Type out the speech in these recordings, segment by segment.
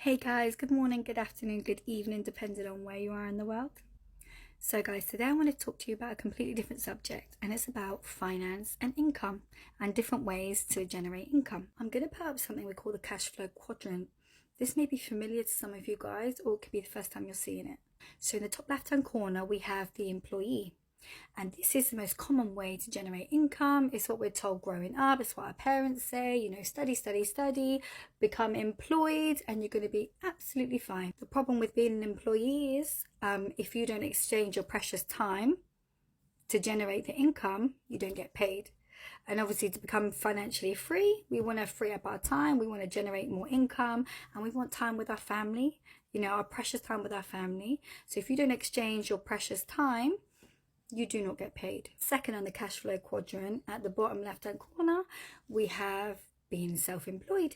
Hey guys, good morning, good afternoon, good evening, depending on where you are in the world. So guys, today I want to talk to you about a completely different subject, and it's about finance and income and different ways to generate income. I'm going to put up something we call the cash flow quadrant. This may be familiar to some of you guys, or it could be the first time you're seeing it. So in the top left hand corner, we have the employee. And this is the most common way to generate income. It's what we're told growing up. It's what our parents say, study, study, study, become employed, and you're going to be absolutely fine. The problem with being an employee is if you don't exchange your precious time to generate the income, you don't get paid. And obviously, to become financially free, we want to free up our time, we want to generate more income, and we want time with our family, our precious time with our family. So if you don't exchange your precious time, you do not get paid. Second on the cash flow quadrant, at the bottom left hand corner, we have being self-employed.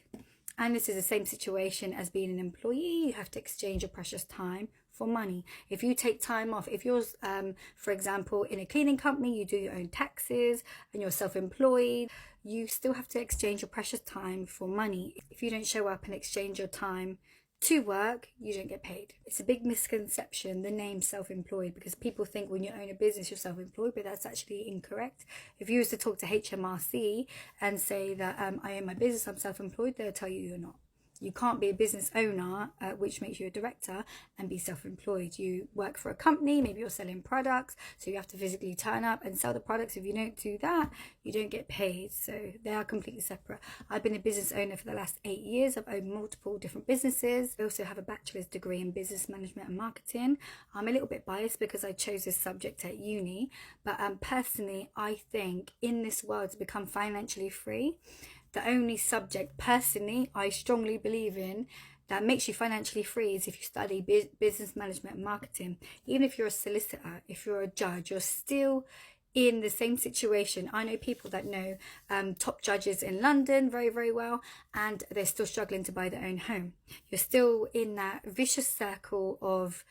And this is the same situation as being an employee. You have to exchange your precious time for money. If you take time off, if you're, for example, in a cleaning company, you do your own taxes and you're self-employed, you still have to exchange your precious time for money. If you don't show up and exchange your time to work, you don't get paid. It's a big misconception, the name self-employed, because people think when you own a business you're self-employed, but that's actually incorrect. If you was to talk to HMRC and say that I own my business, I'm self-employed, they'll tell you you're not. You can't be a business owner, which makes you a director, and be self-employed. You work for a company, maybe you're selling products, so you have to physically turn up and sell the products. If you don't do that, you don't get paid. So they are completely separate. I've been a business owner for the last 8 years. I've owned multiple different businesses. I also have a bachelor's degree in business management and marketing. I'm a little bit biased because I chose this subject at uni, but personally, I think in this world to become financially free, the only subject personally I strongly believe in that makes you financially free is if you study business management and marketing. Even if you're a solicitor, if you're a judge, you're still in the same situation. I know people that know top judges in London very, very well, and they're still struggling to buy their own home. You're still in that vicious circle of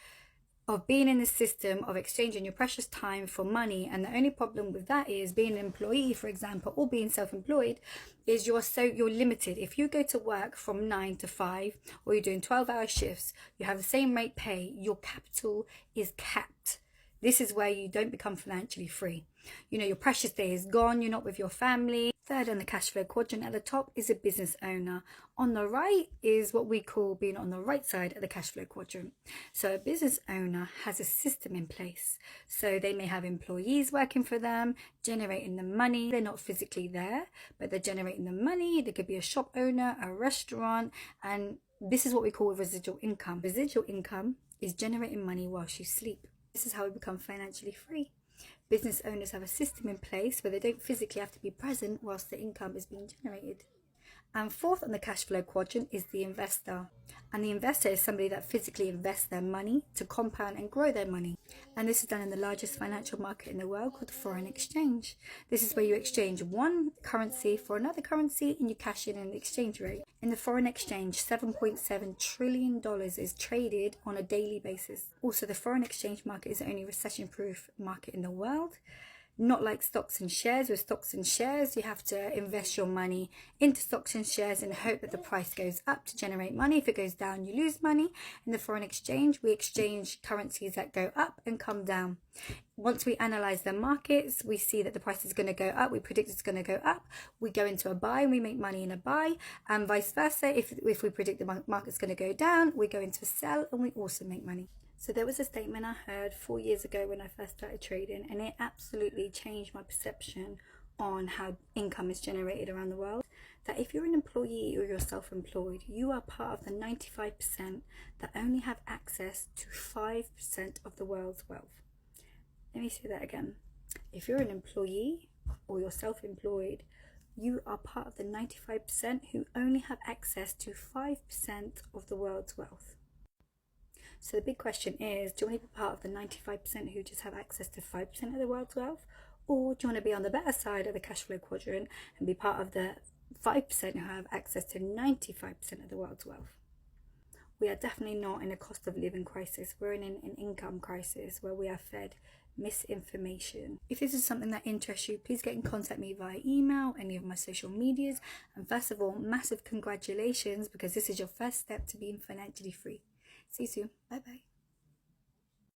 being in the system of exchanging your precious time for money. And the only problem with that is being an employee, for example, or being self-employed, is you're limited. If you go to work from 9 to 5, or you're doing 12-hour shifts, you have the same rate pay, your capital is capped. This is where you don't become financially free. Your precious day is gone, you're not with your family. Third on the cash flow quadrant at the top is a business owner. On the right is what we call being on the right side of the cash flow quadrant. So a business owner has a system in place. So they may have employees working for them, generating the money. They're not physically there, but they're generating the money. They could be a shop owner, a restaurant, and this is what we call residual income. Residual income is generating money whilst you sleep. This is how we become financially free. Business owners have a system in place where they don't physically have to be present whilst the income is being generated. And fourth on the cash flow quadrant is the investor. And the investor is somebody that physically invests their money to compound and grow their money. And this is done in the largest financial market in the world called foreign exchange. This is where you exchange one currency for another currency and you cash in an exchange rate. In the foreign exchange, $7.7 trillion is traded on a daily basis. Also, the foreign exchange market is the only recession-proof market in the world. Not like stocks and shares. With stocks and shares, you have to invest your money into stocks and shares and hope that the price goes up to generate money. If it goes down, you lose money. In the foreign exchange, we exchange currencies that go up and come down. Once we analyze the markets, we see that the price is going to go up. We predict it's going to go up. We go into a buy and we make money in a buy, and vice versa. If we predict the market's going to go down, we go into a sell and we also make money. So there was a statement I heard 4 years ago when I first started trading, and it absolutely changed my perception on how income is generated around the world. That if you're an employee or you're self-employed, you are part of the 95% that only have access to 5% of the world's wealth. Let me say that again. If you're an employee or you're self-employed, you are part of the 95% who only have access to 5% of the world's wealth. So the big question is, do you want to be part of the 95% who just have access to 5% of the world's wealth? Or do you want to be on the better side of the cash flow quadrant and be part of the 5% who have access to 95% of the world's wealth? We are definitely not in a cost of living crisis. We're in an income crisis where we are fed misinformation. If this is something that interests you, please get in contact with me via email, any of my social medias. And first of all, massive congratulations, because this is your first step to being financially free. See you soon. Bye bye.